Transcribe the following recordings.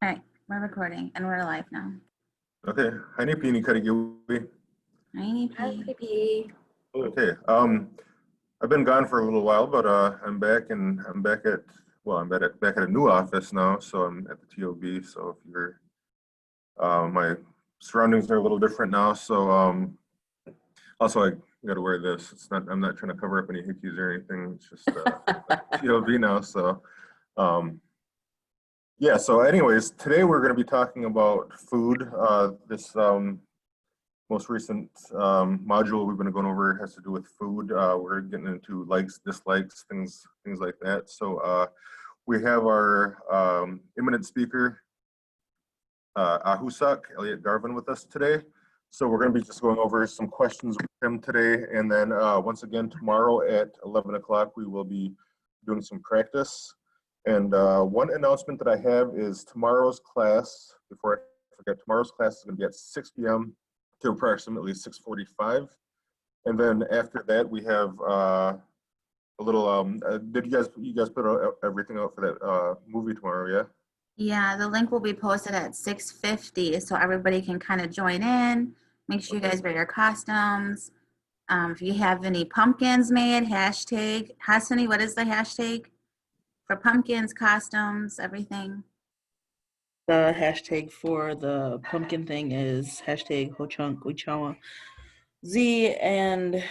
All right, we're recording and we're live now. Okay. Hani pini karigiwi. Hi, P. Okay. I've been gone for a little while, but I'm back and I'm back at back at a new office now. So I'm at the TOB. So if you're my surroundings are a little different now. So also I got to wear this. I'm not trying to cover up any hickeys or anything. It's just TOB now. So yeah. So anyways, today we're going to be talking about food. This most recent module we've been going over has to do with food. We're getting into likes, dislikes, things like that. So we have our eminent speaker, Ahusak, Elliot Garvin, with us today. So we're going to be just going over some questions with him today. And then once again, tomorrow at 11 o'clock, we will be doing some practice. And one announcement that I have is tomorrow's class, before I forget, tomorrow's class is going to be at 6 p.m. to approximately 6:45. And then after that, we have a little, did you guys put everything out for that movie tomorrow, yeah? Yeah, the link will be posted at 6:50 so everybody can kind of join in. Make sure you guys wear your costumes. If you have any pumpkins made, hashtag, Hassani, what is the hashtag? For pumpkins, costumes, everything. The hashtag for the pumpkin thing is hashtag Ho-Chunk Wichawa Z and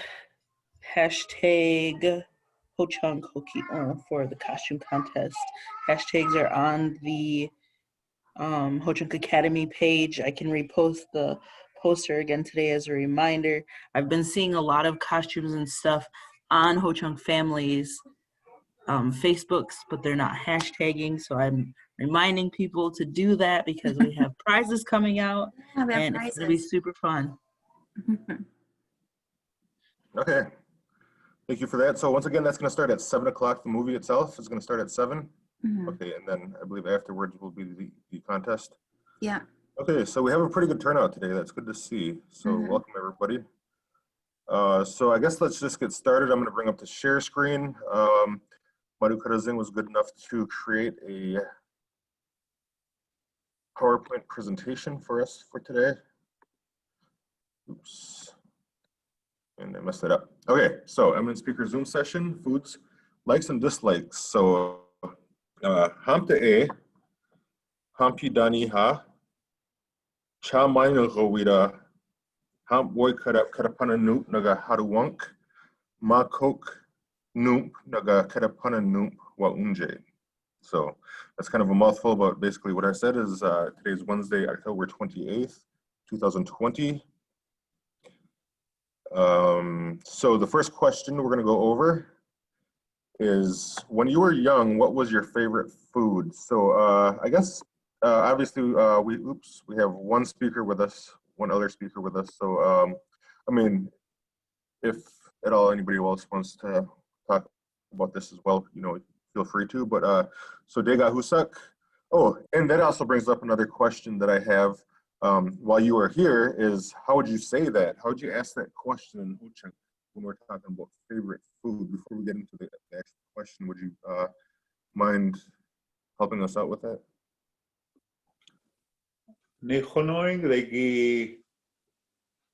hashtag Ho-Chunk Hoki for the costume contest. Hashtags are on the Ho-Chunk Academy page. I can repost the poster again today as a reminder. I've been seeing a lot of costumes and stuff on Ho-Chunk Families Facebooks, but they're not hashtagging, so I'm reminding people to do that because we have prizes coming out and it's going to be super fun. Okay. Thank you for that. So once again, that's going to start at 7 o'clock. The movie itself is going to start at 7. Okay, and then I believe afterwards will be the contest. Yeah. Okay, so we have a pretty good turnout today. That's good to see. So welcome everybody. So I guess let's just get started. I'm going to bring up the share screen. Madhu Karazin was good enough to create a PowerPoint presentation for us for today. Oops. And I messed that up. Okay, so Eminent Speaker Zoom session, foods, likes and dislikes. So Hamta A, Hampi Dani Ha, Cha Minor Rowida, Hamp Boy Karapana Noop Naga Haruwank, Ma Kok Noop Naga Karapana Noop Wa Unje. So that's kind of a mouthful, but basically what I said is today's Wednesday, October 28th, 2020. So the first question we're going to go over is, when you were young, what was your favorite food? So I guess obviously we have one speaker with us, one other speaker with us. So I mean, if at all anybody else wants to talk about this as well, you know, feel free to. But so Dega Husak. Oh, and that also brings up another question that I have. While you were here, is how would you say that? How would you ask that question in Ho-Chunk when we're talking about favorite food? Before we get into the actual question, would you mind helping us out with that? Nichonoing regi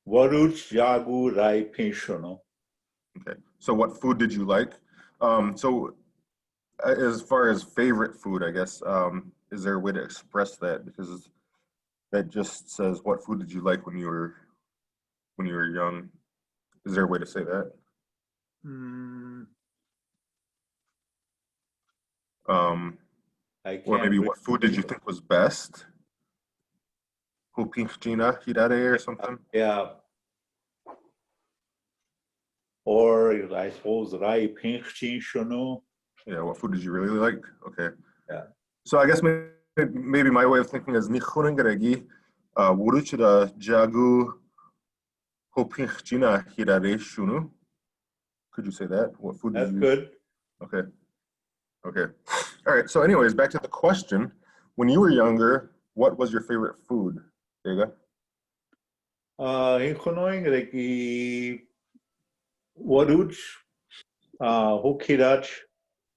waruch yagu rai pensiono. Okay, so what food did you like? So as far as favorite food, I guess, is there a way to express that? Because that just says, what food did you like when you were young? Is there a way to say that? Or maybe what food did you think was best? Hupinchina Hidare or something? Yeah. Or I suppose rai pensiono. Yeah, what food did you really like? Okay. Yeah. So I guess maybe my way of thinking is Nichunengaregi Wuruchida Jagu Hopinchina Hidare Shunu. Could you say that? What food did you? That's good. Okay. Okay. All right. So anyways, back to the question. When you were younger, what was your favorite food? Dega? Nichonoing regi waruch hukirach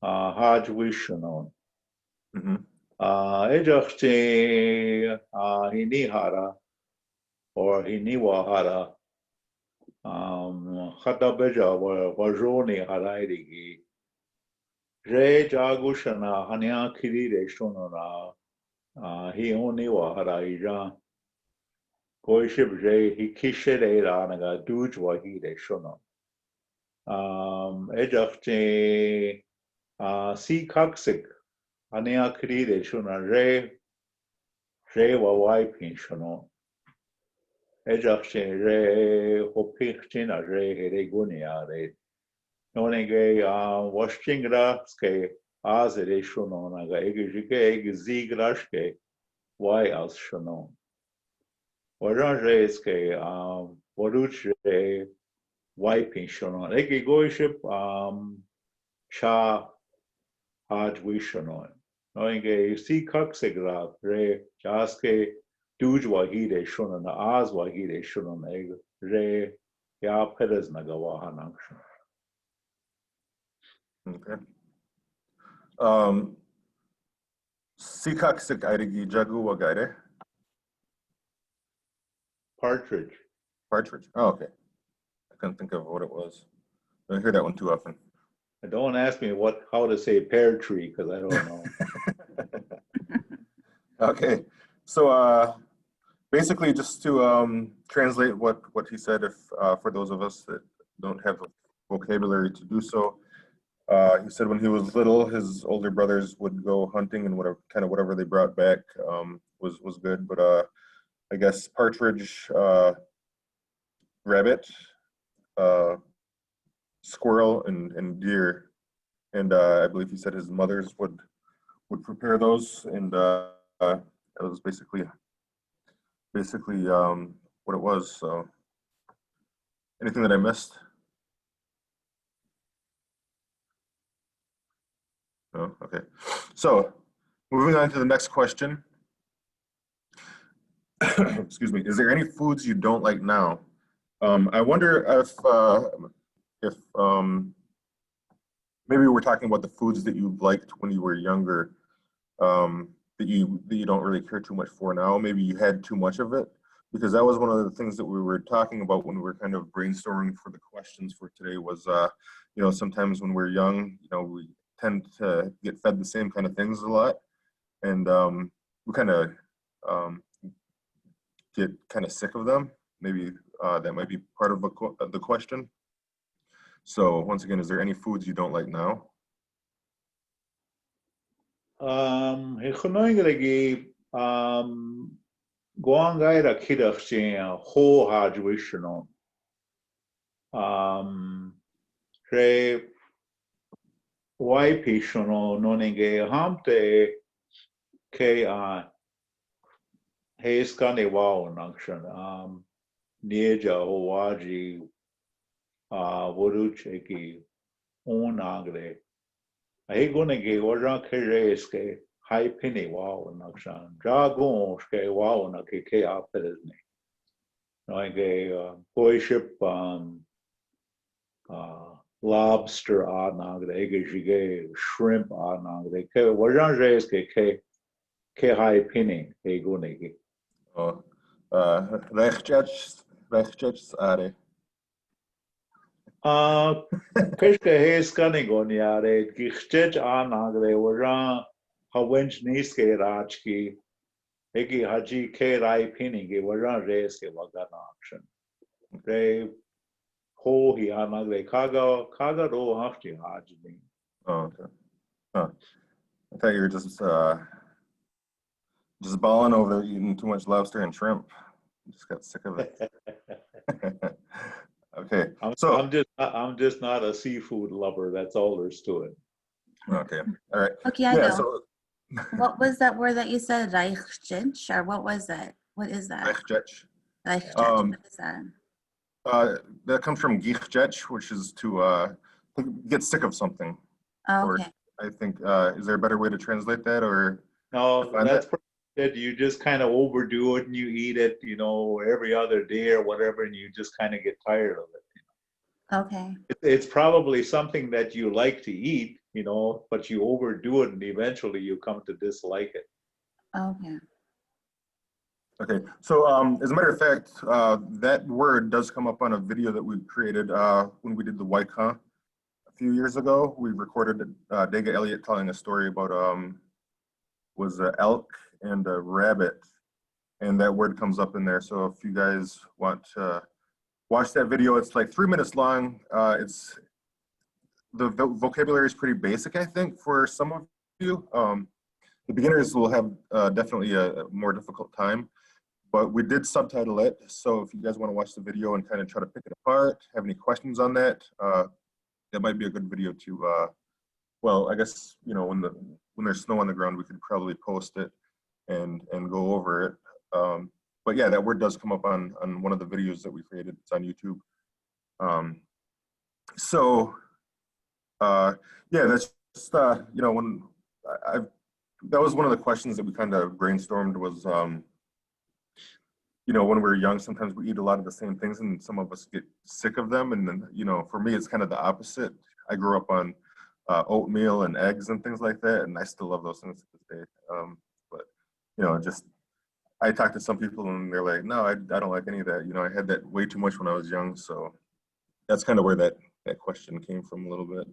haj wishono. Ejakche hinihara or hiniwahara. Khatabeja wajoni harairigi. Re jagushana hanya kiri reshonora. He only waharaija. Goishib re hikishere ranaga dujwa hi reshono. Ejakche si kaksik. Hanya kiri reshona re wawai pinshono. Ejakche re hopikchina re heregunia re. Nonege washingra ske azere shuno naga egejike eg zigrashke why as shuno. Waranje ske waruche wiping shuno. Ege goiship sha hajwi shuno. Nonege si kaksegra re jaske duj wahide shuno na az wahide shuno eg re ya perez naga wahanang shuno. Okay. Sikaksik airigi jagu wagaire. Partridge. Partridge. Oh, okay. I couldn't think of what it was. I don't hear that one too often. Don't ask me how to say pear tree because I don't know. Okay. So basically just to translate what he said, if for those of us that don't have the vocabulary to do so, he said when he was little, his older brothers would go hunting and whatever they brought back was good. But I guess partridge, rabbit, squirrel, and deer, and I believe he said his mothers would prepare those, and that was basically what it was. So anything that I missed? No? Okay. So moving on to the next question. Excuse me. Is there any foods you don't like now? I wonder if maybe we're talking about the foods that you liked when you were younger, that you don't really care too much for now. Maybe you had too much of it, because that was one of the things that we were talking about when we were kind of brainstorming for the questions for today. Was sometimes when we're young, we tend to get fed the same kind of things a lot, and we kind of get kind of sick of them. Maybe that might be part of the question. So once again, is there any foods you don't like now? Hechonongeregi Guangaira Kidaching Ho Hajwishono. Re Waipishono Nonenge Hamte K Heiskane Wow Nakshan Nieja Howaji Worucheki Onagre. Aigunege Waran Kereske High Penny Wow Nakshan Dragon Ske Wow Nake Apelesne. Noige Boyship lobster Anagre Egejige Shrimp Anagre Waran Reske Ke High Penny Aigunege. Oh, rechtjudge are. Kishka Heiskanigon Gichtej Anagre Waran Hawench Niske Rachki Egi Haji K Rai Pinigi Waran Reske Wagan Action. Re Ho Hi Anagre Kaga Ro Hafti Hajni. Oh, okay. Huh. I thought you were just balling over there eating too much lobster and shrimp. Just got sick of it. Okay. I'm just not a seafood lover. That's all there's to it. Okay. All right. Okay, Yeah. go. So What was that word that you said? Reichjitsch, or what was that? What is that? rechtjudge. Reichjitsch, what is that? That comes from gichtjudge, which is to get sick of something. Oh, Or okay. I think is there a better way to translate that, or No, define that's that? that you just kind of overdo it and you eat it, every other day or whatever, and you just kind of get tired of it. Okay. It's probably something that you like to eat, you know, but you overdo it and eventually you come to dislike it. Okay. Okay, so as a matter of fact, that word does come up on a video that we created when we did the Waika a few years ago. We recorded Dega Elliott telling a story about was an elk and a rabbit, and that word comes up in there. So if you guys want to watch that video, it's like 3 minutes long. It's the vocabulary is pretty basic, I think, for some of you. The beginners will have definitely a more difficult time. But we did subtitle it, so if you guys want to watch the video and kind of try to pick it apart, have any questions on that, that might be a good video to, well, I guess, you know, when there's snow on the ground, we could probably post it and go over it. But yeah, that word does come up on one of the videos that we created. It's on YouTube. Yeah, that's just, you know, when that was one of the questions that we kind of brainstormed was, you know, when we're young, sometimes we eat a lot of the same things and some of us get sick of them. And then, you know, for me, it's kind of the opposite. I grew up on oatmeal and eggs and things like that, and I still love those things to this day. But, you know, just, I talk to some people and they're like, no, I don't like any of that. You know, I had that way too much when I was young. So that's kind of where that question came from a little bit.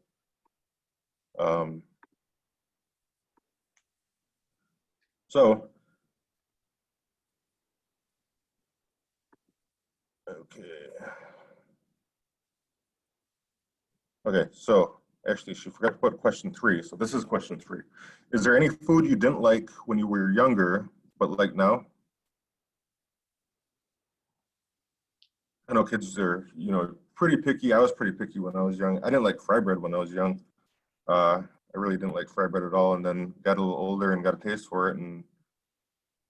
Okay, so actually she forgot to put question 3. So this is question 3. Is there any food you didn't like when you were younger, but like now? I know kids are, you know, pretty picky. I was pretty picky when I was young. I didn't like fry bread when I was young. I really didn't like fry bread at all, and then got a little older and got a taste for it, and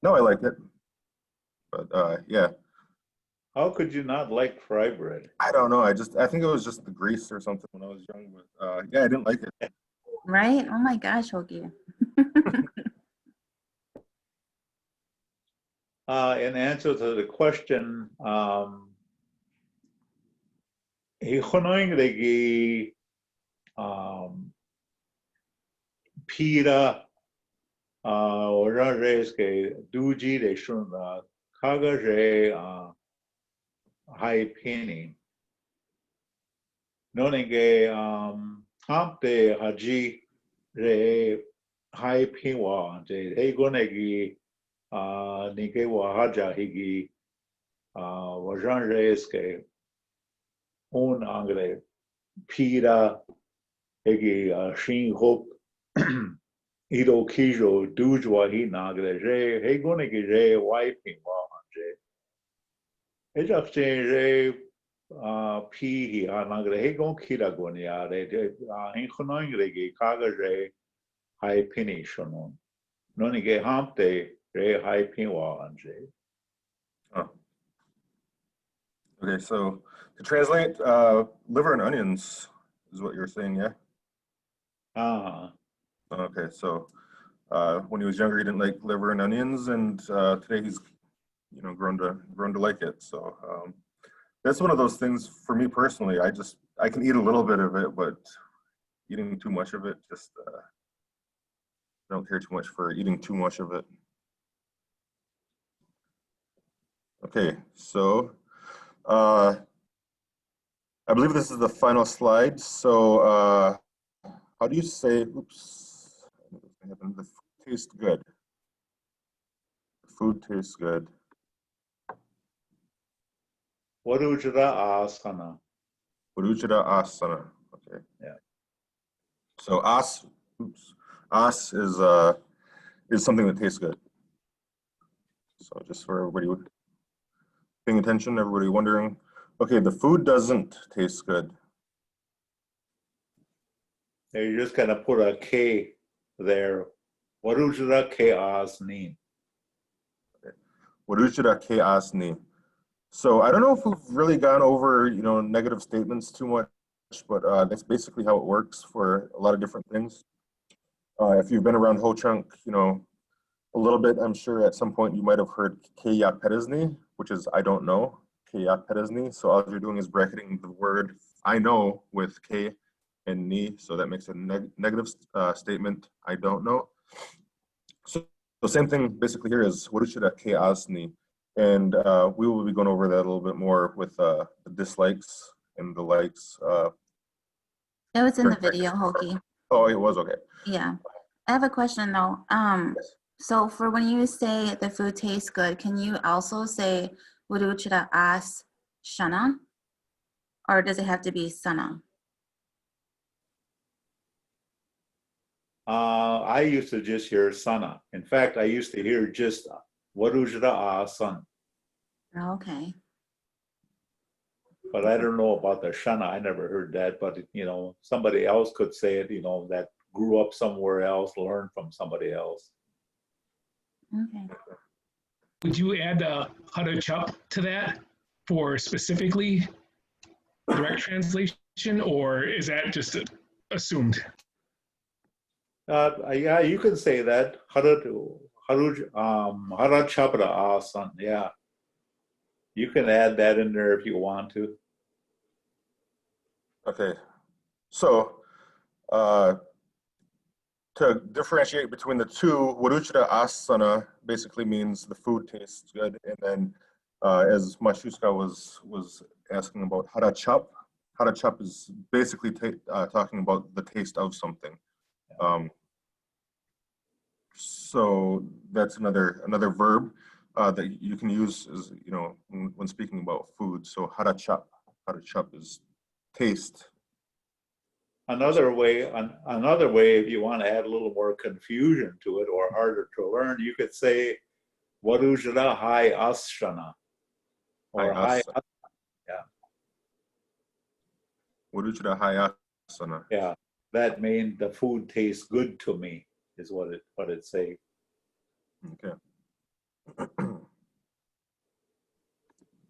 now I like it. But yeah. How could you not like fry bread? I don't know. I think it was just the grease or something when I was young. But yeah, I didn't like it. Right? Oh my gosh, Hokie. In answer to the question, Hichonoingregi Pira or Reske Duji de Shuna Kagare High Penny. Nonenge Hamte Haji Re High Pinwa de Hegonegi Nike Wahaja Higi Wajan Reske Un Angre Pira Higi Shin Hope Ido Kijo Dujwa Hi Nagre Re Hegonegi Re Wiping Wahanje. Ejafte Re P Nagre Hegon Kira Gonia Re Hinkonoing Regi Kaga Re High Penny Shonon. Nonige Hamte Re High Pinwa Anje. Oh. Okay, so to translate, liver and onions is what you're saying, yeah? Okay, so when he was younger, he didn't like liver and onions, and today he's, you know, grown to like it. So that's one of those things for me personally. I can eat a little bit of it, but eating too much of it, just I don't care too much for eating too much of it. Okay, so I believe this is the final slide. So how do you say, oops, the food tastes good? The food tastes good. Varujra Asana. Varujra asana. Okay. Yeah. So as is something that tastes good. So just for everybody paying attention, everybody wondering, okay, the food doesn't taste good. You just kind of put a K there. Varujra K Asni. Varujra ke asni. So I don't know if we've really gone over, you know, negative statements too much, but that's basically how it works for a lot of different things. If you've been around Ho Chunk, you know, a little bit, I'm sure at some point you might have heard Kya Peresni, which is I don't know, Kya Peresni. So all you're doing is bracketing the word I know with K and ni, so that makes a negative statement. I don't know. So same thing basically here is waruchida ke asni, and we will be going over that a little bit more with the dislikes and the likes. It was in the video, Hoki. Oh, it was okay. Yeah. I have a question though. So for when you say the food tastes good, can you also say waruchida as shana? Or does it have to be sana? I used to just hear sana. In fact, I used to hear just warujra san. Okay. But I don't know about the shana. I never heard that. But somebody else could say it. That grew up somewhere else, learned from somebody else. Okay. Would you add hada chup to that for specifically direct translation, or is that just assumed? Yeah, you can say that. Hara chapra asan. Yeah, you can add that in there if you want to. Okay, so to differentiate between the two, waruchida asana basically means the food tastes good, and then as Mashuska was asking about harachap is basically talking about the taste of something. So that's another verb that you can use as when speaking about food. So harachap is taste. Another way, if you want to add a little more confusion to it or harder to learn, you could say warujra hai asshana or hai. Yeah. Waruchida hayasana. Yeah, that means the food tastes good to me is what it say. Okay.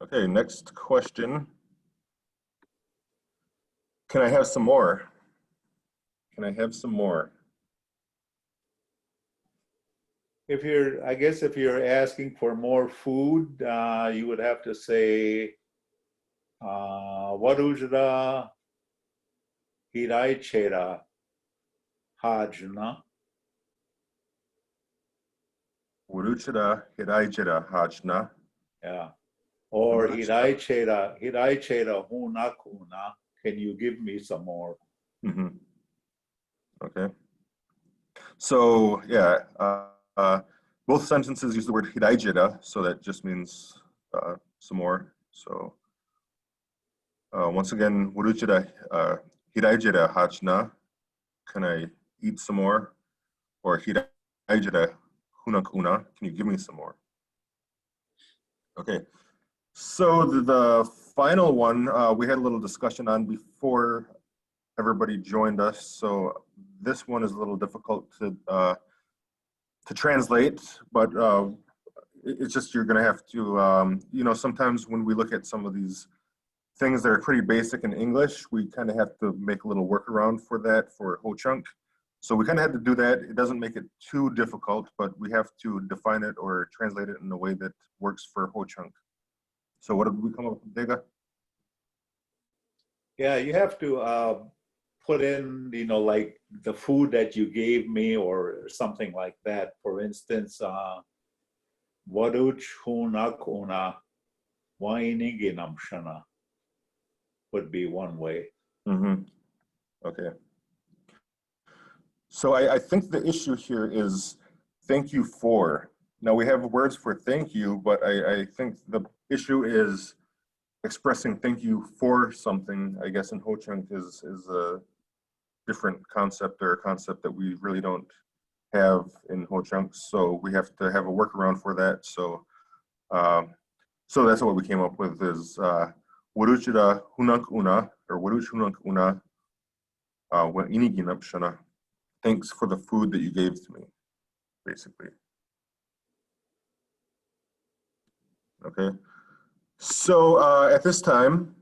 Okay, next question. Can I have some more? Can I have some more? I guess if you're asking for more food, you would have to say warujra hiraichera hajna. Waruchida hiraijira hajna. Yeah. Or hiraichera hunakuna. Can you give me some more? Mm-hmm. Okay. So yeah, both sentences use the word hiraijira, so that just means some more. So once again, waruchida hiraijira hajna. Can I eat some more? Or hiraijira hunakuna. Can you give me some more? Okay. So the final one we had a little discussion on before everybody joined us. So this one is a little difficult to translate, but it's just you're going to have to, sometimes when we look at some of these things that are pretty basic in English, we kind of have to make a little workaround for that for Ho Chunk. So we kind of had to do that. It doesn't make it too difficult, but we have to define it or translate it in a way that works for Ho Chunk. So what did we come up with, Dega? Yeah, you have to put in, like the food that you gave me or something like that. For instance, waruch hunakuna wainiginamshana would be one way. Mm-hmm. Okay. So I think the issue here is thank you for. Now we have words for thank you, but I think the issue is expressing thank you for something. I guess in Ho Chunk is a different concept or a concept that we really don't have in Ho Chunk. So we have to have a workaround for that. So so that's what we came up with is waruchida hununk una or waruch hununk una wa iniginap shana. Thanks for the food that you gave to me, basically. Okay. So at this time,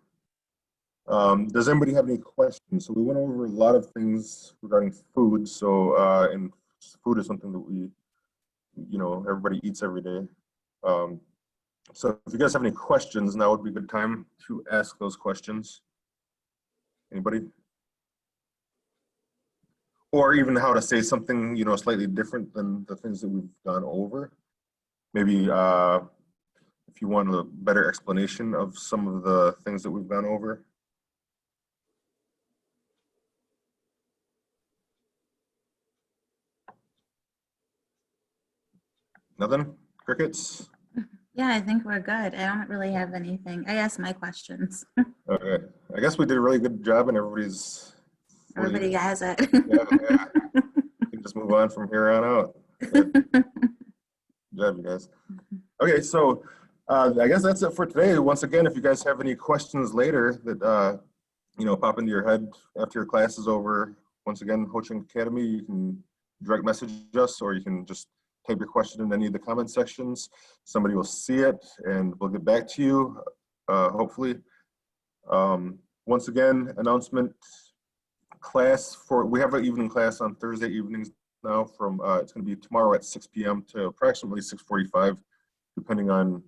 does anybody have any questions? So we went over a lot of things regarding food. So and food is something that we, everybody eats every day. So if you guys have any questions, now would be a good time to ask those questions. Anybody? or even how to say something, you know, slightly different than the things that we've gone over. Maybe if you want a better explanation of some of the things that we've gone over. Nothing? Crickets? Yeah, I think we're good. I don't really have anything. I asked my questions. Okay. I guess we did a really good job and everybody's Everybody has it. yeah. We can just move on from here on out. Good job, you guys. Okay, so I guess that's it for today. Once again, if you guys have any questions later that you know, pop into your head after your class is over, once again, Ho Chunk Academy, you can direct message us, or you can just type your question in any of the comment sections. Somebody will see it and we'll get back to you, hopefully. Once again, announcement, class for, we have an evening class on Thursday evenings now from, it's going to be tomorrow at 6 p.m. to approximately 6:45, depending on,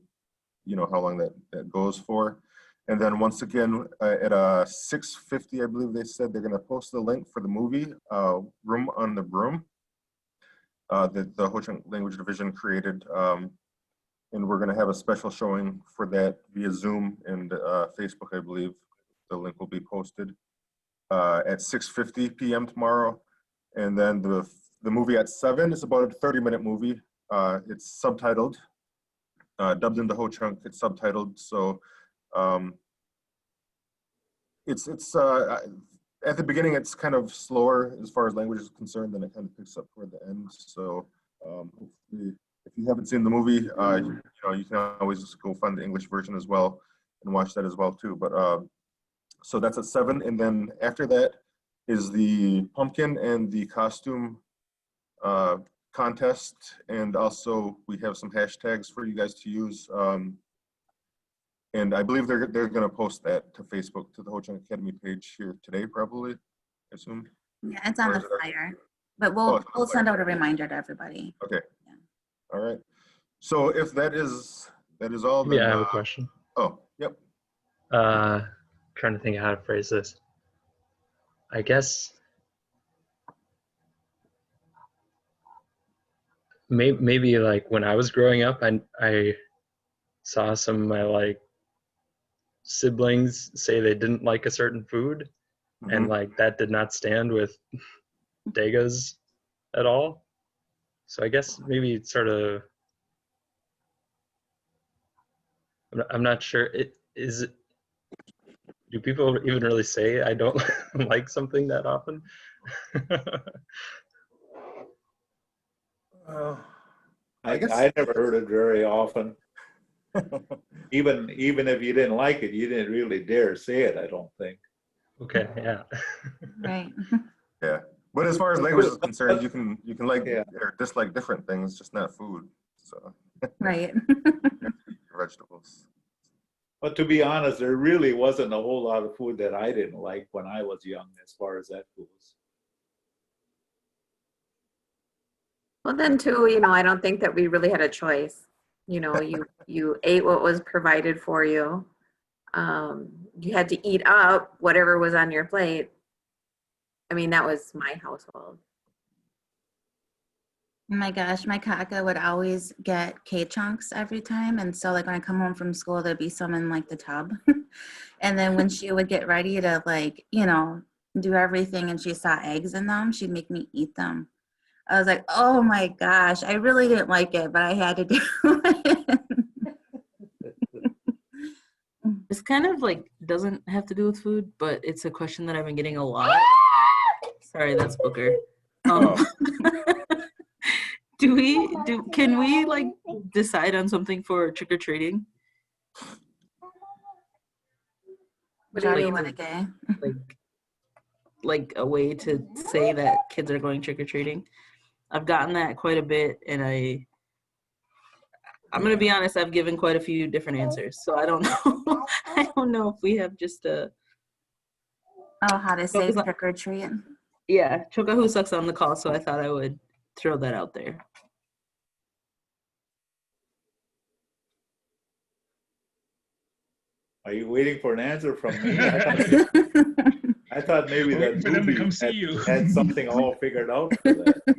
you know, how long that goes for. And then once again, at 6:50, I believe they said they're going to post the link for the movie, Room on the Broom, that the Ho Chunk Language Division created. And we're going to have a special showing for that via Zoom and Facebook, I believe. The link will be posted at 6:50 p.m. tomorrow. And then the movie at 7 is about a 30-minute movie. It's subtitled, dubbed into Ho Chunk. It's subtitled, so it's at the beginning it's kind of slower as far as language is concerned, then it kind of picks up toward the end. So hopefully, if you haven't seen the movie, you know, you can always just go find the English version as well and watch that as well too. But so that's at 7, and then after that is the pumpkin and the costume contest, and also we have some hashtags for you guys to use. And I believe they're going to post that to Facebook, to the Ho Chunk Academy page here today, probably, I assume. Yeah, it's on Or the is it- flyer, but Oh, we'll it's on the send flyer. out a reminder to everybody. Okay. Yeah. All right. So if that is all, then Yeah, I have a question. oh, yep. Trying to think of how to phrase this. I guess maybe like when I was growing up, I saw some of my like siblings say they didn't like a certain food, and like that did not stand with Degas at all. So I guess maybe it's sort of, I'm not sure. Do people even really say I don't like something that often? I guess I never heard it very often. Even if you didn't like it, you didn't really dare say it, I don't think. Okay, yeah. Right. yeah. But as far as language is concerned, you can like Yeah. or dislike different things, just not food. So Right. vegetables. But to be honest, there really wasn't a whole lot of food that I didn't like when I was young, as far as that goes. Well, then too, you know, I don't think that we really had a choice. You know, you ate what was provided for you. You had to eat up whatever was on your plate. I mean, that was my household. Oh my gosh, my kaka would always get K-chunks every time. And so like when I come home from school, there'd be some in like the tub. And then when she would get ready to like, you know, do everything and she saw eggs in them, she'd make me eat them. I was like, oh my gosh, I really didn't like it, but I had to do it. This kind of like doesn't have to do with food, but it's a question that I've been getting a lot. Sorry, that's Booker. Can we like decide on something for trick or treating? What do you Johnny mean? Winnicay. Like a way to say that kids are going trick or treating. I've gotten that quite a bit, and I'm gonna be honest, I've given quite a few different answers, so I don't know. I don't know if we have just a How to say trick or treat. yeah. Choka who sucks on the call, so I thought I would throw that out there. Are you waiting for an answer from me? I thought maybe Wait that for them to movie come see you. had something all figured out for that.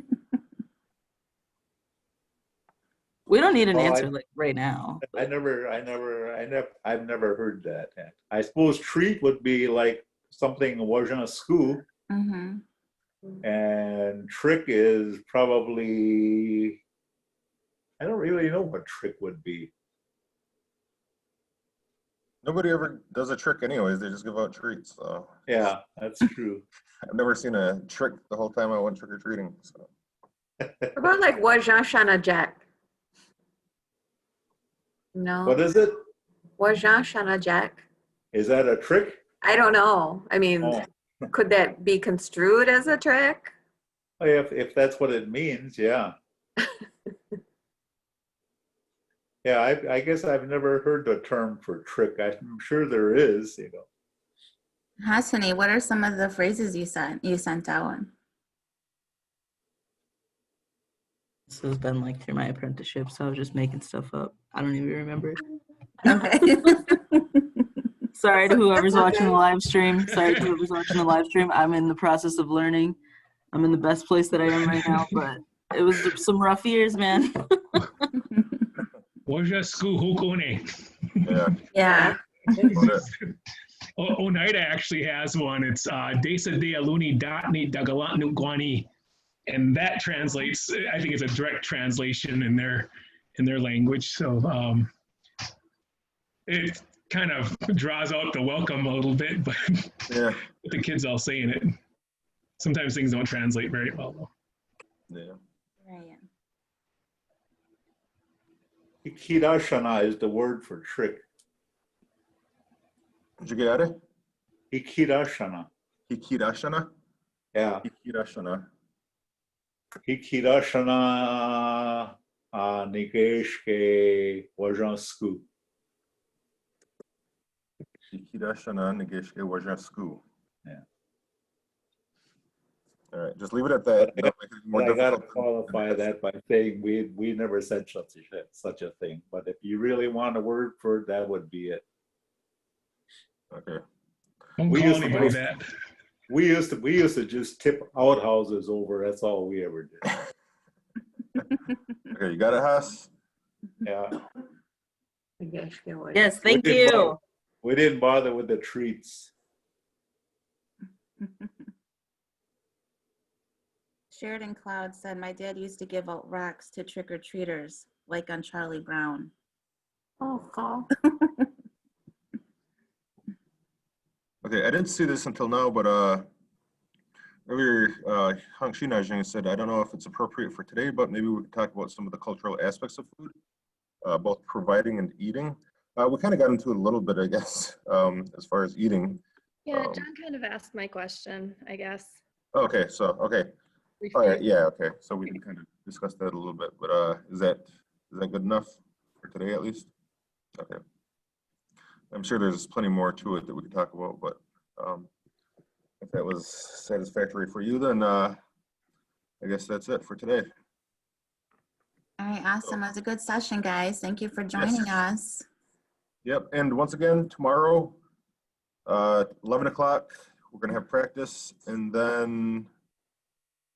We don't need an Oh, answer like right now. I've never heard that. I suppose treat would be like something wasn't a school, Mm-hmm. and trick is probably, I don't really know what trick would be. Nobody ever does a trick anyways. They just give out treats. So Yeah, that's true. I've never seen a trick the whole time I went trick or treating. So What about like Wajan Shana Jack? No. What is it? Wajan Shana Jack? Is that a trick? I don't know. I mean, Oh, could that be construed as a trick? if that's what it means, yeah. Yeah, I guess I've never heard the term for trick. I'm sure there is, you know. Hasani, what are some of the phrases you sent out? This has been like through my apprenticeship, so I was just making stuff up. I don't even remember. Okay. Sorry to whoever's That's watching the okay. live stream. Sorry to whoever's watching the live stream. I'm in the process of learning. I'm in the best place that I am right now, but it was some rough years, man. Wajah school hukone. yeah. Yeah. Oneida actually has one. It's Desa de Aluni Datni Dagalat Nugwani. And that translates, I think it's a direct translation in their language. So it kind of draws out the welcome a little bit, but Yeah. the kids all saying it. Sometimes things don't translate very well though. Yeah. Right. Ikirashana is the word for trick. Did you get it? Ikirashana. Hikirashana? Yeah. Hikirashana. Hikirashana Nigeshke Wajansku. Hikirashana Nigeshke Wajasku. Yeah. All right, just leave it at that. But Don't make it more I gotta difficult. qualify that by saying we never said such a thing. But if you really want a word for it, that would be it. Okay. Don't We call used to anybody post- that. We used to just tip outhouses over. That's all we ever did. Okay, you got it, Haas? Yeah. Yes, thank We didn't you. bother- We didn't bother with the treats. Sheridan Cloud said, my dad used to give out rocks to trick-or-treaters, like on Charlie Brown. Oh, Paul. Okay, I didn't see this until now, but earlier, Hang Shinajing said, I don't know if it's appropriate for today, but maybe we could talk about some of the cultural aspects of food, both providing and eating. We kind of got into it a little bit, I guess, as far as eating. Yeah, John kind of asked my question, I guess. Okay, so, okay. All right, yeah, okay. So we can kind of discuss that a little bit, but is that good enough for today at least? Okay. I'm sure there's plenty more to it that we could talk about, but if that was satisfactory for you, then I guess that's it for today. All right, awesome. It was a good session, guys. Thank you for joining us. Yep, and once again, tomorrow, 11 o'clock, we're gonna have practice, and then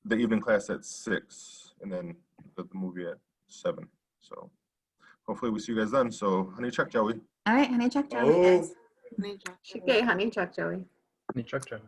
the evening class at 6, and then the movie at 7. So hopefully we see you guys then. So honey check, Joey. All right, honey, check, Joey, Oh. guys. Okay, honey, Chuck Joey. Chuck Joey.